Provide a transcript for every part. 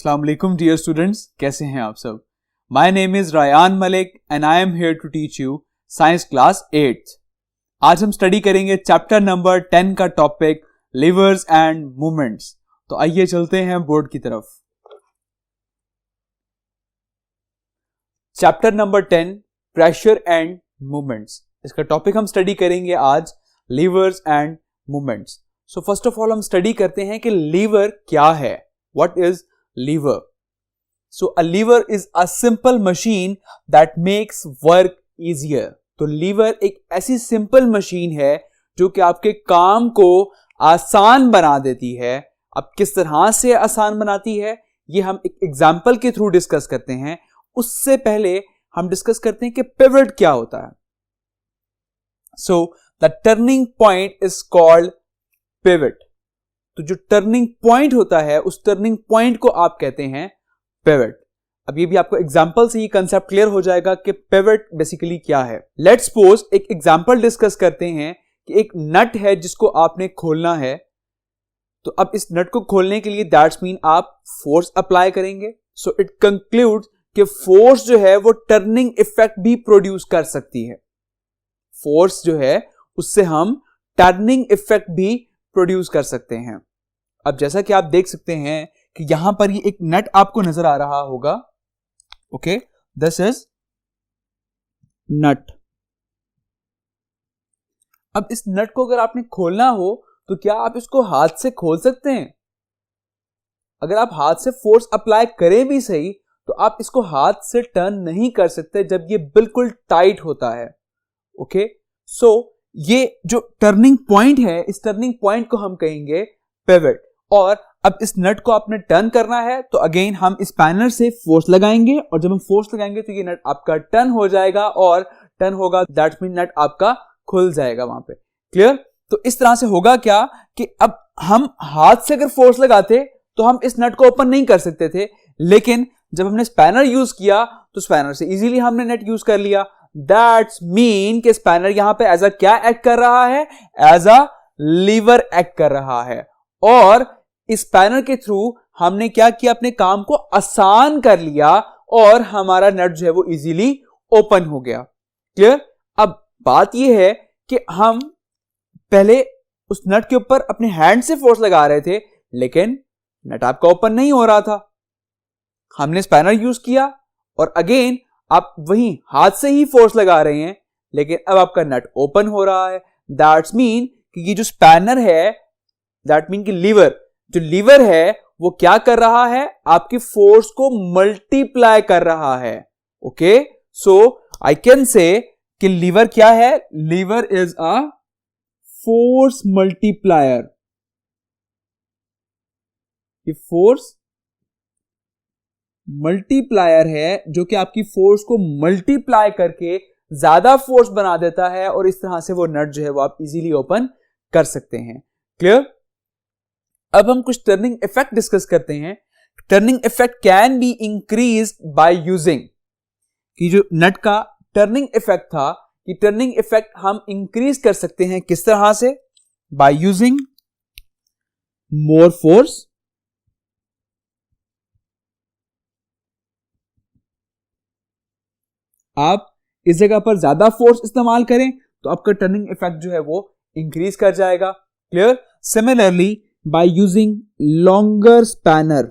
अस्सलाम वालेकुम dear students, कैसे हैं आप सब। My name is Rayan Malik and I am here to teach you science class 8th। आज हम स्टडी करेंगे चैप्टर नंबर 10 का टॉपिक लिवर्स एंड मूवमेंट्स। तो आइए चलते हैं बोर्ड की तरफ। Chapter number 10 pressure and movements, इसका टॉपिक हम स्टडी करेंगे आज livers and movements. So first of all हम स्टडी करते हैं कि लीवर क्या है। What is lever? So a lever is a simple machine that makes work easier. तो लीवर एक ऐसी सिंपल मशीन है जो कि आपके काम को आसान बना देती है। अब किस तरह से आसान बनाती है ये हम एक एग्जांपल के थ्रू डिस्कस करते हैं। उससे पहले हम डिस्कस करते हैं कि पिवट क्या होता है। So the turning point is called pivot. तो जो टर्निंग पॉइंट होता है उस टर्निंग पॉइंट को आप कहते हैं पिवट। अब ये भी आपको एग्जांपल से ही कंसेप्ट क्लियर हो जाएगा कि पिवट बेसिकली क्या है। लेट्स सपोज एक एग्जांपल डिस्कस करते हैं कि एक नट है जिसको आपने खोलना है। तो अब इस नट को खोलने के लिए दैट्स मीन आप फोर्स अप्लाई करेंगे। सो इट कंक्लूड्स कि फोर्स जो है वो टर्निंग इफेक्ट भी प्रोड्यूस कर सकती है। फोर्स जो है उससे हम टर्निंग इफेक्ट भी प्रोड्यूस कर सकते हैं। अब जैसा कि आप देख सकते हैं कि यहां पर ये एक नट आपको नजर आ रहा होगा। Okay, this is not. अब इस नट को अगर आपने खोलना हो तो क्या आप इसको हाथ से खोल सकते हैं? अगर आप हाथ से फोर्स अप्लाई करें भी सही तो आप इसको हाथ से टर्न नहीं कर सकते जब ये बिल्कुल टाइट होता है। ओके, सो ये जो टर्निंग पॉइंट है इस टर्निंग पॉइंट को हम कहेंगे पिवट। और अब इस नट को आपने टर्न करना है तो अगेन हम स्पैनर से फोर्स लगाएंगे और जब हम फोर्स लगाएंगे तो ये नट आपका टर्न हो जाएगा और टर्न होगा दैट मीन नट आपका खुल जाएगा वहां पे। क्लियर? तो इस तरह से होगा क्या कि अब हम हाथ से अगर फोर्स लगाते तो हम इस नट को ओपन नहीं कर सकते थे, लेकिन जब हमने स्पैनर यूज किया तो स्पैनर से इजीली हमने नट यूज कर लिया। दैट्स मीन कि स्पैनर यहां पे एज अ क्या एक्ट कर रहा है? एज अ लीवर एक्ट कर रहा है। और इस स्पैनर के थ्रू हमने क्या किया? अपने काम को आसान कर लिया और हमारा नट जो है वो इजीली ओपन हो गया। क्लियर? अब बात यह है कि हम पहले उस नट के ऊपर अपने हैंड से फोर्स लगा रहे थे लेकिन नट आपका ओपन नहीं हो रहा था। हमने स्पैनर यूज किया और अगेन आप वहीं हाथ से ही फोर्स लगा रहे हैं लेकिन अब आपका नट ओपन हो रहा है। दैट्स मीन कि ये जो स्पैनर है, दैट मीन कि लीवर, जो लीवर है वो क्या कर रहा है? आपकी फोर्स को मल्टीप्लाई कर रहा है। Okay, so I can say कि लीवर क्या है? Lever is a force multiplier. ये फोर्स मल्टीप्लायर है जो कि आपकी फोर्स को मल्टीप्लाई करके ज्यादा फोर्स बना देता है और इस तरह से वो नट जो है वो आप इजीली ओपन कर सकते हैं। क्लियर? अब हम कुछ टर्निंग इफेक्ट डिस्कस करते हैं। Turning effect can be increase by using, कि जो नट का टर्निंग इफेक्ट था कि टर्निंग इफेक्ट हम इंक्रीज कर सकते हैं किस तरह से? By using more force. आप इस जगह पर ज्यादा फोर्स इस्तेमाल करें तो आपका टर्निंग इफेक्ट जो है वो इंक्रीज कर जाएगा। Clear? Similarly by using longer spanner.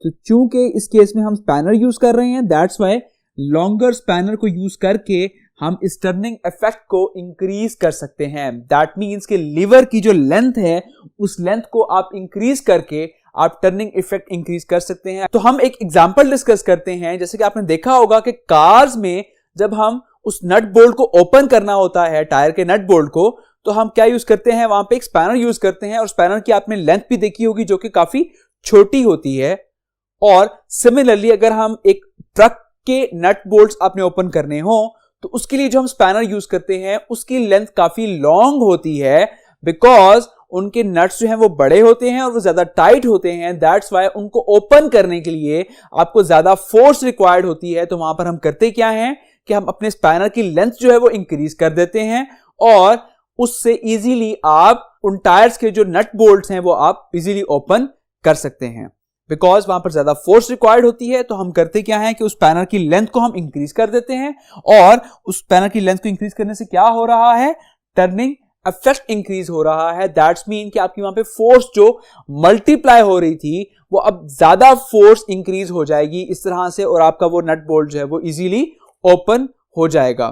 तो चूंकि इस केस में हम स्पैनर यूज कर रहे हैं दैट्स वाई लॉन्गर स्पैनर को यूज करके हम इस टर्निंग इफेक्ट को इंक्रीज कर सकते हैं। दैट मींस कि लीवर की जो लेंथ है उस लेंथ को आप इंक्रीज करके आप टर्निंग इफेक्ट इंक्रीज कर सकते हैं। तो हम एक एग्जांपल डिस्कस करते हैं। जैसे कि आपने देखा होगा कि कार्स में जब हम उस नट बोल्ट को ओपन करना होता है, टायर के नट बोल्ट को, तो हम क्या यूज करते हैं? वहां पे एक स्पैनर यूज करते हैं और स्पैनर की आपने लेंथ भी देखी होगी जो कि काफी छोटी होती है। और सिमिलरली अगर हम एक ट्रक के नट बोल्ट्स आपने ओपन करने हो तो उसके लिए जो हम स्पैनर यूज करते हैं उसकी लेंथ काफी लॉन्ग होती है बिकॉज उनके नट्स जो हैं वो बड़े होते हैं और वो ज्यादा टाइट होते हैं। दैट्स वाई उनको ओपन करने के लिए आपको ज्यादा फोर्स रिक्वायर्ड होती है। तो वहां पर हम करते क्या हैं कि हम अपने स्पैनर की लेंथ जो है वो इंक्रीज कर देते हैं और उससे इजीली आप उन टायर्स के जो नट बोल्ट्स हैं वो आप इजीली ओपन कर सकते हैं, बिकॉज वहां पर ज्यादा फोर्स रिक्वायर्ड होती है। तो हम करते क्या है कि उस पैनल की लेंथ को हम इंक्रीज कर देते हैं, और उस पैनल की लेंथ को इंक्रीज करने से क्या हो रहा है, टर्निंग इफेक्ट इंक्रीज हो रहा है। दैट्स मीन कि आपकी वहां पे फोर्स जो मल्टीप्लाई हो रही थी वो अब ज्यादा फोर्स इंक्रीज हो जाएगी इस तरह से, और आपका वो नट बोल्ट जो है वो इजीली ओपन हो जाएगा।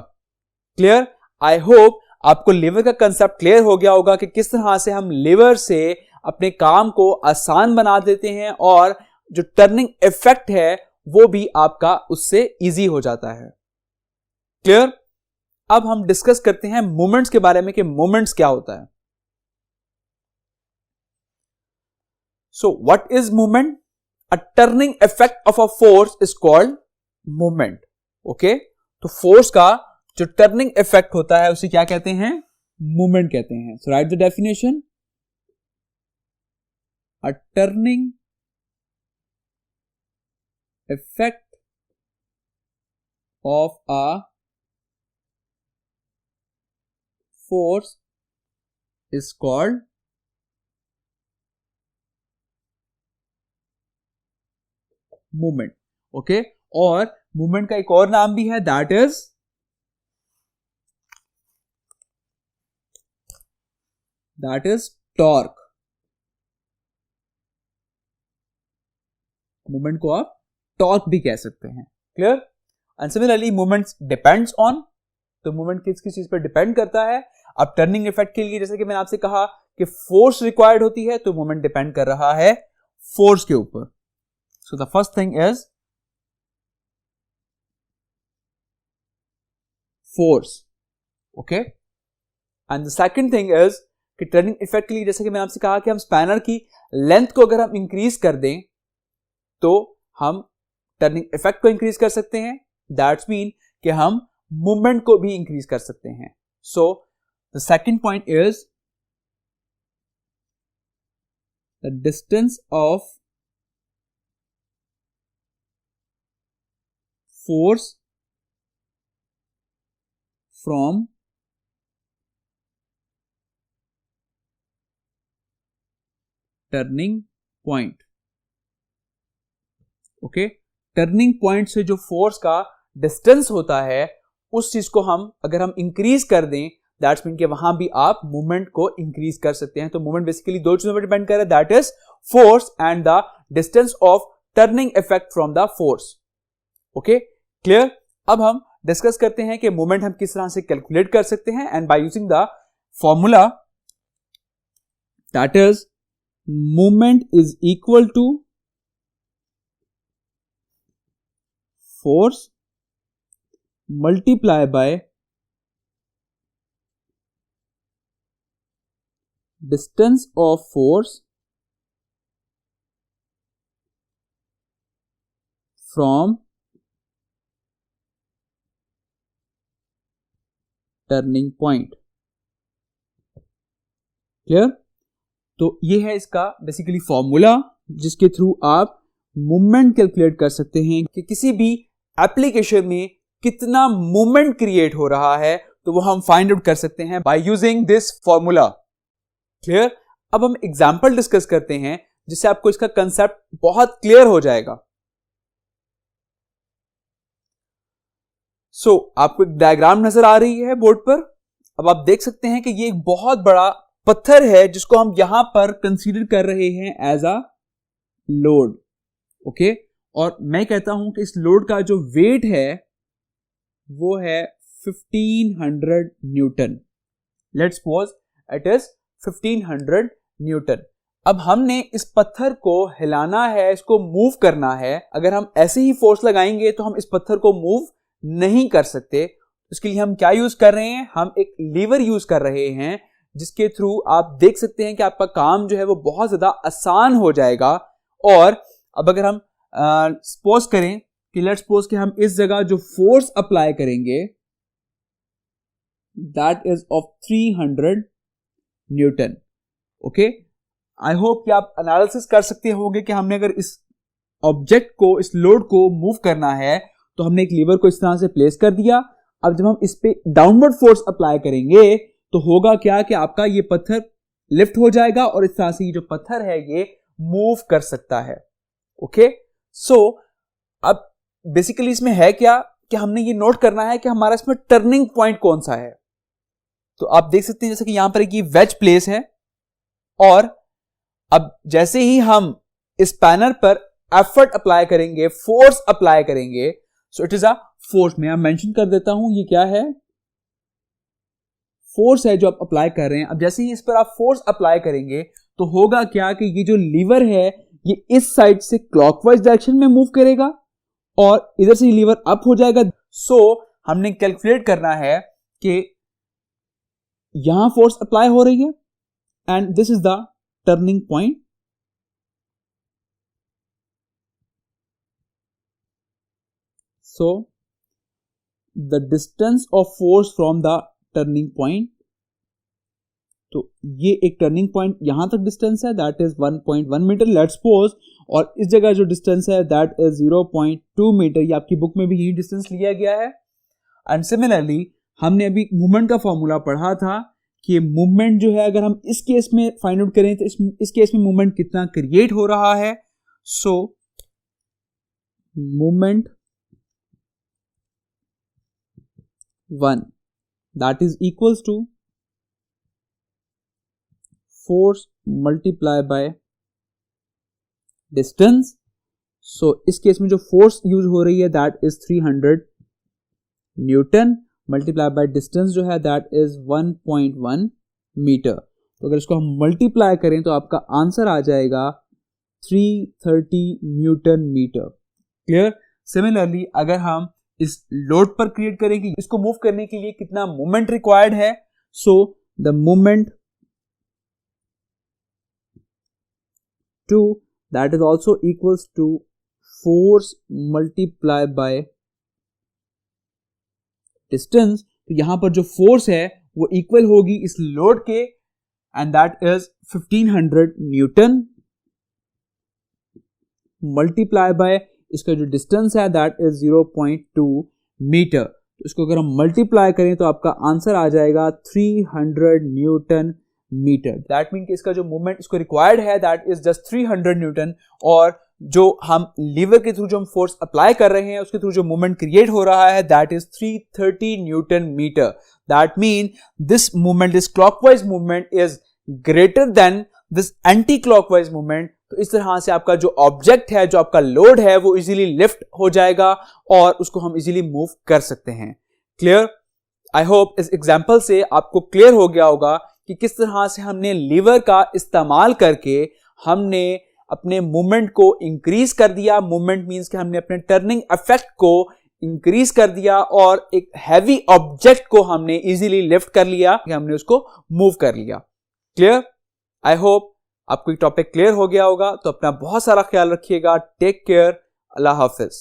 क्लियर? आई होप आपको लीवर का कंसेप्ट क्लियर हो गया होगा कि किस तरह से हम लीवर से अपने काम को आसान बना देते हैं, और जो टर्निंग इफेक्ट है वो भी आपका उससे इजी हो जाता है। क्लियर? अब हम डिस्कस करते हैं मोमेंट्स के बारे में कि मोमेंट्स क्या होता है। So what is movement? A turning effect of a force is called movement. Okay, तो फोर्स का जो टर्निंग इफेक्ट होता है उसे क्या कहते हैं? मूवमेंट कहते हैं। So write the definition, a turning effect of a force is called movement. Okay, और मूवमेंट का एक और नाम भी है, दैट इज टॉर्क। मूवमेंट को आप टॉर्क भी कह सकते हैं। Clear? And similarly movements depends on, तो मूवमेंट किस किस चीज पर डिपेंड करता है। अब टर्निंग इफेक्ट के लिए जैसे कि मैंने आपसे कहा कि फोर्स रिक्वायर्ड होती है, तो मूवमेंट डिपेंड कर रहा है फोर्स के ऊपर। So the first thing is force. Okay, and the second thing is कि टर्निंग इफेक्ट के लिए जैसे कि मैंने आपसे कहा कि हम स्पैनर की लेंथ को अगर हम इंक्रीज कर दें तो हम टर्निंग इफेक्ट को इंक्रीज कर सकते हैं। दैट्स मीन कि हम मूवमेंट को भी इंक्रीज कर सकते हैं। So the second point is the distance of force from turning point. Okay, turning point से जो फोर्स का डिस्टेंस होता है उस चीज को हम अगर हम इंक्रीज कर दें, दैट्स मीन कि वहां भी आप मूवमेंट को इंक्रीज कर सकते हैं। तो मूवमेंट बेसिकली दो चीजों पर डिपेंड कर रहा है, that is force and the distance of turning effect from the force. Okay, clear? अब हम डिस्कस करते हैं कि मूवमेंट हम किस तरह से कैलकुलेट कर सकते हैं, and by using the formula that is movement is equal to force multiply by distance of force from turning point। Clear? तो ये है इसका बेसिकली फॉर्मूला जिसके थ्रू आप मूवमेंट कैलकुलेट कर सकते हैं कि किसी भी एप्लीकेशन में कितना मूवमेंट क्रिएट हो रहा है, तो वो हम फाइंड आउट कर सकते हैं by using this formula. Clear? अब हम एग्जांपल डिस्कस करते हैं जिससे आपको इसका कंसेप्ट बहुत क्लियर हो जाएगा। सो आपको एक डायग्राम नजर आ रही है बोर्ड पर। अब आप देख सकते हैं कि ये एक बहुत बड़ा पत्थर है जिसको हम यहां पर कंसीडर कर रहे हैं एज अ लोड। ओके, और मैं कहता हूं कि इस लोड का जो वेट है वो है 1500 Newton. Let's suppose it is 1500 Newton. अब हमने इस पत्थर को हिलाना है, इसको मूव करना है। अगर हम ऐसे ही फोर्स लगाएंगे तो हम इस पत्थर को मूव नहीं कर सकते। इसके लिए हम क्या यूज कर रहे हैं? हम एक लीवर यूज कर रहे हैं जिसके थ्रू आप देख सकते हैं कि आपका काम जो है वो बहुत ज्यादा आसान हो जाएगा। और अब अगर हम सपोज करें कि लेट्स सपोज कि हम इस जगह जो फोर्स अप्लाई करेंगे that is of 300 Newton. Okay, I hope कि आप एनालिसिस कर सकते होंगे कि हमने अगर इस ऑब्जेक्ट को, इस लोड को मूव करना है तो हमने एक लीवर को इस तरह से प्लेस कर दिया। अब जब हम इस पे डाउनवर्ड फोर्स अप्लाई करेंगे तो होगा क्या कि आपका ये पत्थर लिफ्ट हो जाएगा और इस तरह से ये जो पत्थर है ये मूव कर सकता है। ओके, सो अब बेसिकली इसमें है क्या कि हमने ये नोट करना है कि हमारा इसमें टर्निंग पॉइंट कौन सा है। तो आप देख सकते हैं जैसे कि यहां पर एक वेज प्लेस है, और अब जैसे ही हम इस पैनल पर एफर्ट अप्लाई करेंगे, फोर्स अप्लाई करेंगे, so it is a force. मैं मेंशन कर देता हूं ये क्या है, फोर्स है जो आप अप्लाई कर रहे हैं। अब जैसे ही इस पर आप फोर्स अप्लाई करेंगे तो होगा क्या कि ये जो लीवर है ये इस साइड से क्लॉकवाइज डायरेक्शन में मूव करेगा और इधर से लीवर अप हो जाएगा। सो हमने कैलकुलेट करना है कि यहां फोर्स अप्लाई हो रही है and this is the turning point. So the distance of force from the turning point, तो ये एक टर्निंग पॉइंट यहां तक डिस्टेंस है that is 1.1 metre let's suppose, और इस जगह जो डिस्टेंस है दैट इज 0.2 मीटर। ये आपकी बुक में भी यही डिस्टेंस लिया गया है। एंड सिमिलरली हमने अभी मूवमेंट का फॉर्मूला पढ़ा था कि मूवमेंट जो है अगर हम इस केस में फाइंड आउट करें तो इस केस में मूवमेंट कितना क्रिएट हो रहा है। So movement 1 that is equals to force multiply by distance। so इस केस में जो फोर्स यूज हो रही है that is 300 Newton multiply by distance जो है that is 1.1 मीटर। तो अगर इसको हम मल्टीप्लाई करें तो आपका आंसर आ जाएगा 330 न्यूटन मीटर। क्लियर। सिमिलरली अगर हम इस लोड पर क्रिएट करेंगे, इसको मूव करने के लिए कितना मोमेंट रिक्वायर्ड है, so the moment 2 that is also equals to force multiply by distance। तो यहां पर जो फोर्स है वो इक्वल होगी इस लोड के and that is 1500 Newton multiply by इसका जो डिस्टेंस है दैट इज 0.2 मीटर। तो इसको अगर हम मल्टीप्लाई करें तो आपका आंसर आ जाएगा 300 न्यूटन मीटर। दैट मीन कि इसका जो मूवमेंट इसको रिक्वायर्ड है दैट इज जस्ट 300 न्यूटन, और जो हम लीवर के थ्रू जो हम फोर्स अप्लाई कर रहे हैं उसके थ्रू जो मूवमेंट क्रिएट हो रहा है that is 330 newton metre. That mean this movement, this clockwise movement is greater than this anti clockwise movement. तो इस तरह से आपका जो ऑब्जेक्ट है, जो आपका लोड है, वो इजीली लिफ्ट हो जाएगा और उसको हम इजीली मूव कर सकते हैं। क्लियर। आई होप इस एग्जांपल से आपको क्लियर हो गया होगा कि किस तरह से हमने लीवर का इस्तेमाल करके हमने अपने मूवमेंट को इंक्रीज कर दिया। मूवमेंट मींस कि हमने अपने टर्निंग इफेक्ट को इंक्रीज कर दिया और एक हैवी ऑब्जेक्ट को हमने इजीली लिफ्ट कर लिया, हमने उसको मूव कर लिया। क्लियर। आई होप आपको ये टॉपिक क्लियर हो गया होगा। तो अपना बहुत सारा ख्याल रखिएगा। Take care. अल्लाह हाफिज।